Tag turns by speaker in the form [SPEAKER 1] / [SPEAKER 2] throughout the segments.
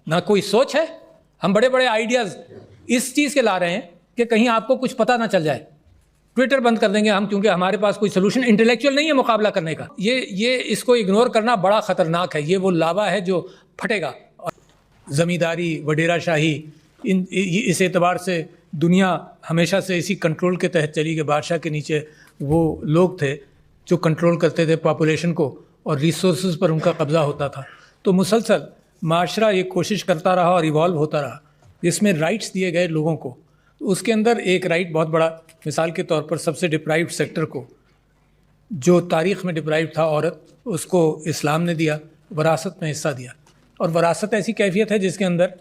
[SPEAKER 1] ना कोई सोच है। हम बड़े बड़े आइडियाज़ इस चीज़ के ला रहे हैं कि कहीं आपको कुछ पता ना चल जाए। ट्विटर बंद कर देंगे हम, क्योंकि हमारे पास कोई सोल्यूशन इंटेलेक्चुअल नहीं है मुकाबला करने का। ये इसको इग्नोर करना बड़ा ख़तरनाक है। ये वो लावा है जो फटेगा। और ज़मींदारी, वडेराशाही, इस एतबार से दुनिया हमेशा से इसी कंट्रोल के तहत चली कि बादशाह के नीचे वो लोग थे जो कंट्रोल करते थे पॉपुलेशन को और रिसोर्सेज पर उनका कब्ज़ा होता था। तो मुसलसल माशरा ये कोशिश करता रहा और इवॉल्व होता रहा, जिसमें राइट्स दिए गए लोगों को। तो उसके अंदर एक राइट बहुत बड़ा, मिसाल के तौर पर सबसे डिप्राइव्ड सेक्टर को, जो तारीख़ में डिप्राइव्ड था औरत, उसको इस्लाम ने दिया, वरासत में हिस्सा दिया। और वरासत ऐसी कैफियत है जिसके अंदर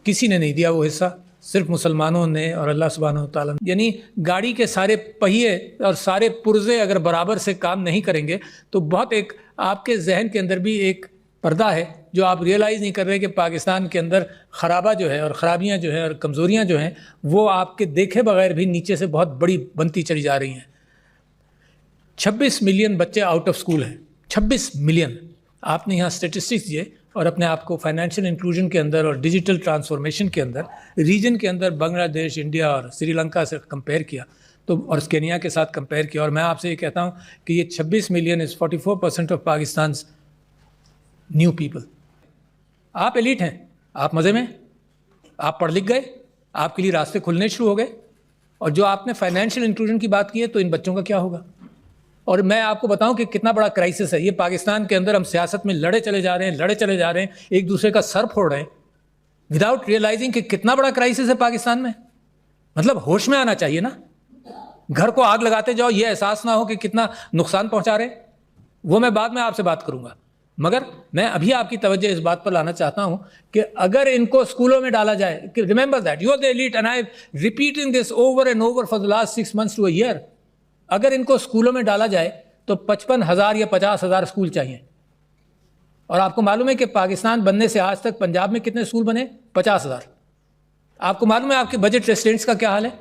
[SPEAKER 1] किसी ने नहीं दिया वो हिस्सा, सिर्फ मुसलमानों ने और अल्लाह सुब्हानहू तआला। यानी गाड़ी के सारे पहिए और सारे पुर्जे अगर बराबर से काम नहीं करेंगे तो बहुत एक आपके जहन के अंदर भी एक पर्दा है जो आप रियलाइज़ नहीं कर रहे कि पाकिस्तान के अंदर खराबा जो है और ख़राबियाँ जो है और कमज़ोरियाँ जो हैं वो आपके देखे बगैर भी नीचे से बहुत बड़ी बनती चली जा रही हैं। 26 मिलियन बच्चे आउट ऑफ स्कूल हैं, 26 मिलियन। आपने यहाँ स्टेटिस्टिक्स दिए और अपने आप को फाइनेंशियल इंक्लूजन के अंदर और डिजिटल ट्रांसफॉर्मेशन के अंदर रीजन के अंदर बांग्लादेश, इंडिया और श्रीलंका से कंपेयर किया तो, और केनिया के साथ कंपेयर किया। और मैं आपसे ये कहता हूँ कि ये 26 million is 44% of Pakistan new people. आप एलीट हैं, आप मज़े में, आप पढ़ लिख गए, आपके लिए रास्ते खुलने शुरू हो गए। और जो आपने फाइनेंशियल इंक्लूजन की बात की है, तो इन बच्चों का क्या होगा? और मैं आपको बताऊं कि कितना बड़ा क्राइसिस है ये पाकिस्तान के अंदर। हम सियासत में लड़े चले जा रहे हैं, एक दूसरे का सर फोड़ रहे हैं विदाउट रियलाइजिंग कि कितना बड़ा क्राइसिस है पाकिस्तान में। मतलब होश में आना चाहिए ना। घर को आग लगाते जाओ, ये एहसास ना हो कि कितना नुकसान पहुंचा रहे। वो मैं बाद में आपसे बात करूंगा, मगर मैं अभी आपकी तवज्जो इस बात पर लाना चाहता हूं कि अगर इनको स्कूलों में डाला जाए, remember that you are the elite and I am repeating this over and over for the last 6 months to a year। अगर इनको स्कूलों में डाला जाए तो 55,000 या 50,000 स्कूल चाहिए। और आपको मालूम है कि पाकिस्तान बनने से आज तक पंजाब में कितने स्कूल बने? 50,000। आपको मालूम है आपके बजट रेसिडेंट्स का क्या हाल है?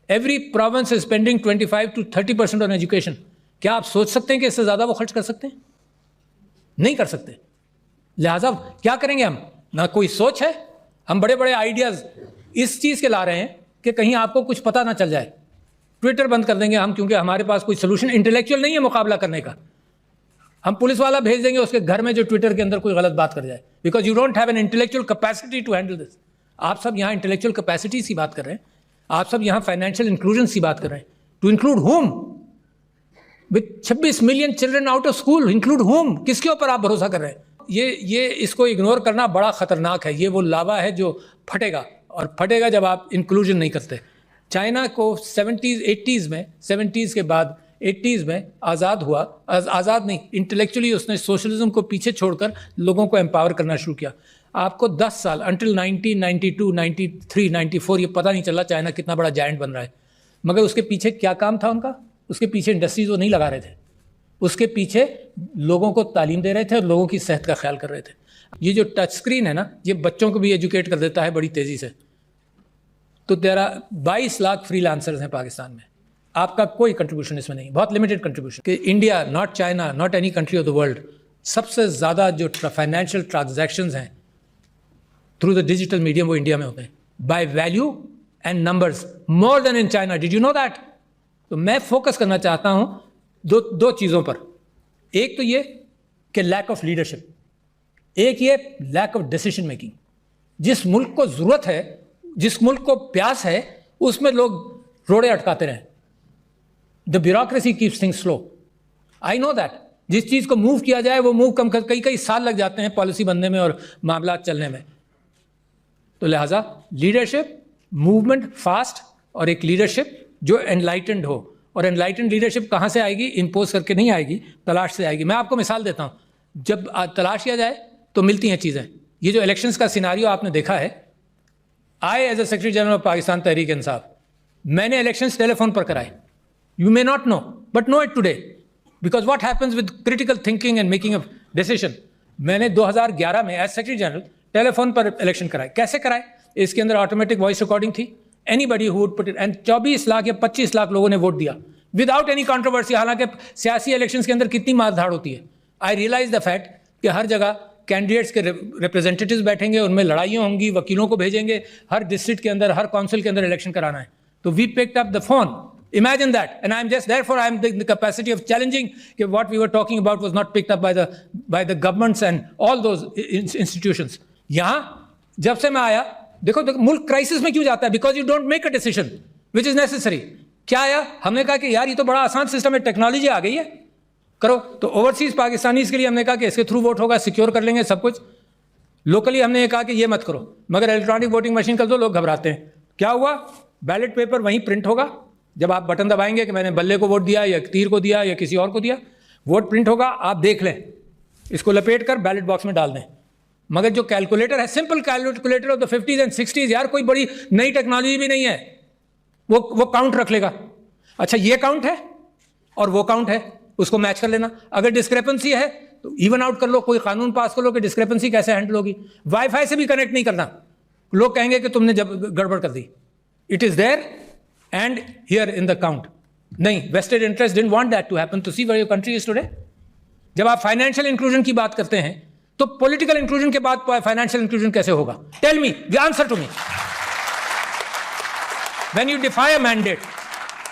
[SPEAKER 1] Every province is spending 25 to 30% on education. क्या आप सोच सकते हैं कि इससे ज़्यादा वो खर्च कर सकते हैं? नहीं कर सकते। लिहाजा क्या करेंगे हम? ना कोई सोच है। हम बड़े बड़े आइडियाज़ इस चीज़ के ला रहे हैं कि कहीं आपको कुछ पता ना चल जाए। ट्विटर बंद कर देंगे हम, क्योंकि हमारे पास कोई सोल्यूशन इंटेलेक्चुअल नहीं है मुकाबला करने का। हम पुलिस वाला भेज देंगे उसके घर में जो ट्विटर के अंदर कोई गलत बात कर जाए, because you don't have an intellectual capacity to handle this. आप सब यहाँ इंटेलेक्चुअल कैपेसिटी की बात कर रहे हैं, आप सब यहाँ फाइनेंशियल इंक्लूजन की बात कर रहे हैं। To include home with 26 million children out of school, include home. किसके ऊपर आप भरोसा कर रहे हैं? ये इसको इग्नोर करना बड़ा ख़तरनाक है। ये वो लावा है जो फटेगा, और फटेगा जब आप इंक्लूजन नहीं करते। चाइना को 70s 80s में, 70s के बाद 80s में आज़ाद हुआ, आज़ाद नहीं, इंटेलेक्चुअली उसने सोशलिज्म को पीछे छोड़कर लोगों को एम्पावर करना शुरू किया। आपको 10 साल अंटिल 1992, 93, 94 ये पता नहीं चला चाइना कितना बड़ा जायंट बन रहा है। मगर उसके पीछे क्या काम था उनका? उसके पीछे इंडस्ट्रीज वो नहीं लगा रहे थे, उसके पीछे लोगों को तालीम दे रहे थे और लोगों की सेहत का ख्याल कर रहे थे। ये जो टच स्क्रीन है ना, ये बच्चों को भी एजुकेट कर देता है बड़ी तेज़ी से। तो तेरा 22 लाख फ्रीलांसर्स हैं पाकिस्तान में, आपका कोई कंट्रीब्यूशन इसमें नहीं, बहुत लिमिटेड कंट्रीब्यूशन। कि India, not China, not any country of the world, सबसे ज़्यादा जो फाइनेंशियल ट्रांजैक्शंस हैं थ्रू द डिजिटल मीडियम वो इंडिया में होते हैं, by value and numbers, more then in China. Did you know that? तो मैं फोकस करना चाहता हूँ दो चीज़ों पर। एक तो ये कि लैक ऑफ लीडरशिप, एक ये लैक ऑफ डिसीजन मेकिंग। जिस मुल्क को ज़रूरत है, जिस मुल्क को प्यास है, उसमें लोग रोड़े अटकाते रहें। The bureaucracy keeps things slow. I know that. जिस चीज़ को मूव किया जाए वो मूव कम, कई साल लग जाते हैं पॉलिसी बनने में और मामला चलने में। तो लिहाजा लीडरशिप, मूवमेंट फास्ट, और एक लीडरशिप जो एनलाइटेंड हो। और एनलाइटेंड लीडरशिप कहाँ से आएगी? इम्पोज करके नहीं आएगी, तलाश से आएगी। मैं आपको मिसाल देता हूँ, जब तलाश किया जाए तो मिलती हैं चीज़ें। ये जो इलेक्शंस का सिनारियो आपने देखा है, I as a secretary general of Pakistan Tehreek Insaf, मैंने इलेक्शंस टेलीफोन पर कराए। You may not know but know it today, because what happens with critical thinking and making of decision. मैंने 2011 में एज सेक्रेटरी जनरल टेलीफोन पर election कराए। कैसे कराए? इसके अंदर ऑटोमेटिक वॉइस रिकॉर्डिंग थी, anybody who would put it, and 24 lakh या 25 लाख लोगों ने वोट दिया विदाउट एनी कंट्रोवर्सी। हालांकि सियासी इलेक्शंस के अंदर कितनी मार धाड़ होती है। आई रियलाइज द फैक्ट कि हर जगह कैंडिडेट्स के रिप्रेजेंटेटिव्स बैठेंगे, उनमें लड़ाइयाँ होंगी, वकीलों को भेजेंगे, हर डिस्ट्रिक्ट के अंदर, हर काउंसिल के अंदर इलेक्शन कराना है. तो we picked up the phone. Imagine that, and I'm just therefore I'm the capacity of challenging that what we were talking about was not picked up by the governments and all those institutions. यहाँ जब से मैं आया, देखो मुल्क crisis में क्यों जाता है? Because you don't make a decision which is necessary. क्या आया? हमने कहा कि यार ये तो बड़ा आसान सिस्टम है, टेक्नोलॉजी आ गई है, करो. तो ओवरसीज पाकिस्तानीज के लिए हमने कहा कि इसके थ्रू वोट होगा, सिक्योर कर लेंगे सब कुछ. लोकली हमने ये कहा कि ये मत करो, मगर इलेक्ट्रॉनिक वोटिंग मशीन कर दो. लोग घबराते हैं. क्या हुआ? बैलेट पेपर वहीं प्रिंट होगा. जब आप बटन दबाएंगे कि मैंने बल्ले को वोट दिया या तीर को दिया या किसी और को दिया, वोट प्रिंट होगा, आप देख लें, इसको लपेट कर बैलेट बॉक्स में डाल दें. मगर जो कैलकुलेटर है, simple calculator of the 50s and 60s, यार कोई बड़ी नई टेक्नोलॉजी भी नहीं है, वो काउंट रख लेगा. अच्छा ये काउंट है और वो काउंट है, उसको मैच कर लेना. अगर डिस्क्रेपेंसी है तो इवन आउट कर लो, कोई कानून पास कर लो कि डिस्क्रेपेंसी कैसे हैंडल होगी. वाईफाई से भी कनेक्ट नहीं करना, लोग कहेंगे कि तुमने जब गड़बड़ कर दी. It is there and here in the count. नहीं, vested interest didn't want that to happen. To see where your country is today. जब आप financial inclusion की बात करते हैं तो political inclusion के बाद financial inclusion कैसे होगा? Tell me, the answer to me. When you defy a mandate,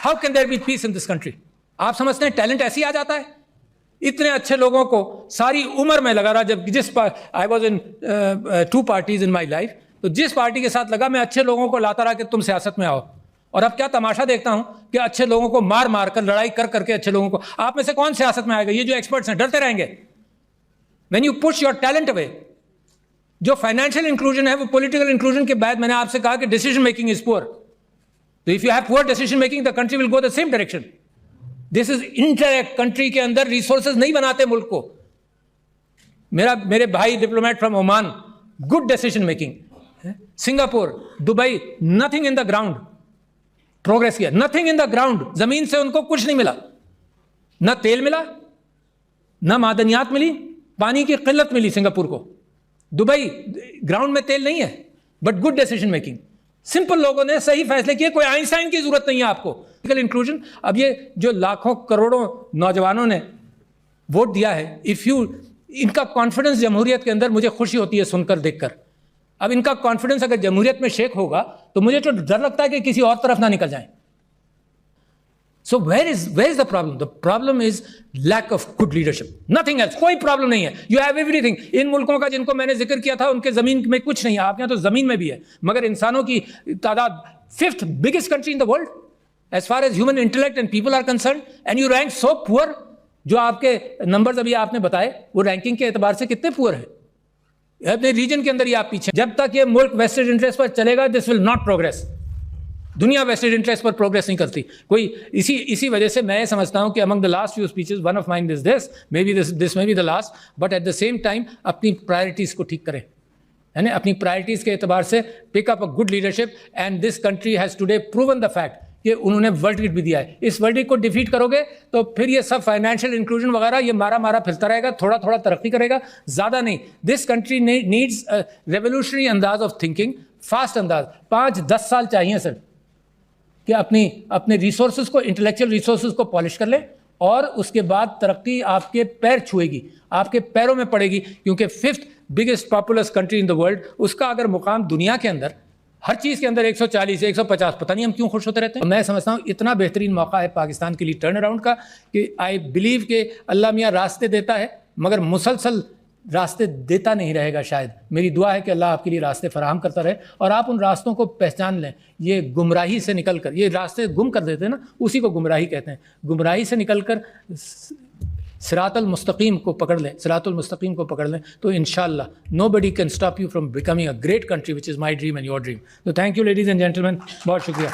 [SPEAKER 1] how can there be peace in this country? आप समझते हैं टैलेंट ऐसे ही आ जाता है? इतने अच्छे लोगों को सारी उम्र में लगा रहा. जब जिस I was in 2 parties in my life, तो जिस पार्टी के साथ लगा मैं अच्छे लोगों को लाता रहा कि तुम सियासत में आओ. और अब क्या तमाशा देखता हूं कि अच्छे लोगों को मार मार कर, लड़ाई कर करके अच्छे लोगों को, आप में से कौन सियासत में आएगा? ये जो एक्सपर्ट्स हैं डरते रहेंगे. When you push your talent away, जो फाइनेंशियल इंक्लूजन है वो पॉलिटिकल इंक्लूजन के बाद मैंने आपसे कहा कि डिसीजन मेकिंग इज पुअर. तो if you have poor decision making, the country will go the same direction. This is interact. Country के अंदर रिसोर्सेज नहीं बनाते मुल्क को. मेरे भाई diplomat from Oman, good decision making. Singapore, Dubai, nothing in the ground. Progress किया, nothing in the ground. जमीन से उनको कुछ नहीं मिला, ना तेल मिला, ना मादनियात मिली, पानी की किल्लत मिली सिंगापुर को. दुबई ग्राउंड में तेल नहीं है, but good decision making. Simple लोगों ने सही फैसले किए. कोई आइंस्टाइन की जरूरत नहीं है आपको. Political inclusion. अब ये जो लाखों करोड़ों नौजवानों ने वोट दिया है, इफ यू, इनका कॉन्फिडेंस जमहूरियत के अंदर मुझे खुशी होती है सुनकर, देखकर. अब इनका कॉन्फिडेंस अगर जमहूरियत में शेक होगा तो मुझे तो डर लगता है कि किसी और तरफ ना निकल जाए. So where is the problem? The problem is lack of good leadership, nothing else. कोई प्रॉब्लम नहीं है. You have everything. इन मुल्कों का जिनको मैंने जिक्र किया था, उनके जमीन में कुछ नहीं है. आपके यहाँ तो जमीन में भी है, मगर इंसानों की तादाद 5th biggest country in the world as far as human intellect and people are concern, and you rank so poor. जो आपके नंबर्स अभी आपने बताए, वो रैंकिंग के एतबार से कितने पुअर है? अपने रीजन के अंदर ही आप पीछे. जब तक ये मुल्क वेस्टेड इंटरेस्ट पर चलेगा, दिस विल नॉट प्रोग्रेस. दुनिया वेस्टेड इंटरेस्ट पर प्रोग्रेस नहीं करती कोई. इसी वजह से मैं समझता हूं कि among the last few speeches, one of mine is this, may be this may be the last, but at the same time अपनी प्रायोरिटीज को ठीक करें, है ना. अपनी प्रायोरिटीज के एतबार से pick up a good leadership. And this country has today proven the fact कि उन्होंने वर्ल्ड भी दिया है. इस वर्ल्ड को डिफीट करोगे तो फिर ये सब फाइनेंशियल इंक्लूजन वगैरह ये मारा फिरता रहेगा, थोड़ा थोड़ा तरक्की करेगा, ज़्यादा नहीं. This country needs a revolutionary अंदाज ऑफ थिंकिंग, फास्ट अंदाज. 5-10 साल चाहिए सर कि अपने रिसोर्सेज को, इंटेलेक्चुअल रिसोर्सेज को पॉलिश कर ले, और उसके बाद तरक्की आपके पैर छुएगी, आपके पैरों में पड़ेगी. क्योंकि 5th biggest populace country in the world, उसका अगर मुकाम दुनिया के अंदर हर चीज़ के अंदर 140 150, पता नहीं हम क्यों खुश होते रहते हैं. मैं समझता हूँ इतना बेहतरीन मौका है पाकिस्तान के लिए टर्न अराउंड का कि आई बिलीव कि अल्लाह मियाँ रास्ते देता है, मगर मुसलसल रास्ते देता नहीं रहेगा शायद. मेरी दुआ है कि अल्लाह आपके लिए रास्ते फराहम करता रहे और आप उन रास्तों को पहचान लें. ये गुमराही से निकल कर, ये रास्ते गुम कर देते हैं ना, उसी को गुमराही कहते हैं. गुमराही से निकल कर सिरातुल मुस्तकीम को पकड़ लें, सिरातुल मुस्तकीम को पकड़ लें, तो इंशाअल्लाह nobody can stop you from becoming a great country, which is my dream and your dream. तो thank you ladies and gentleman, बहुत शुक्रिया.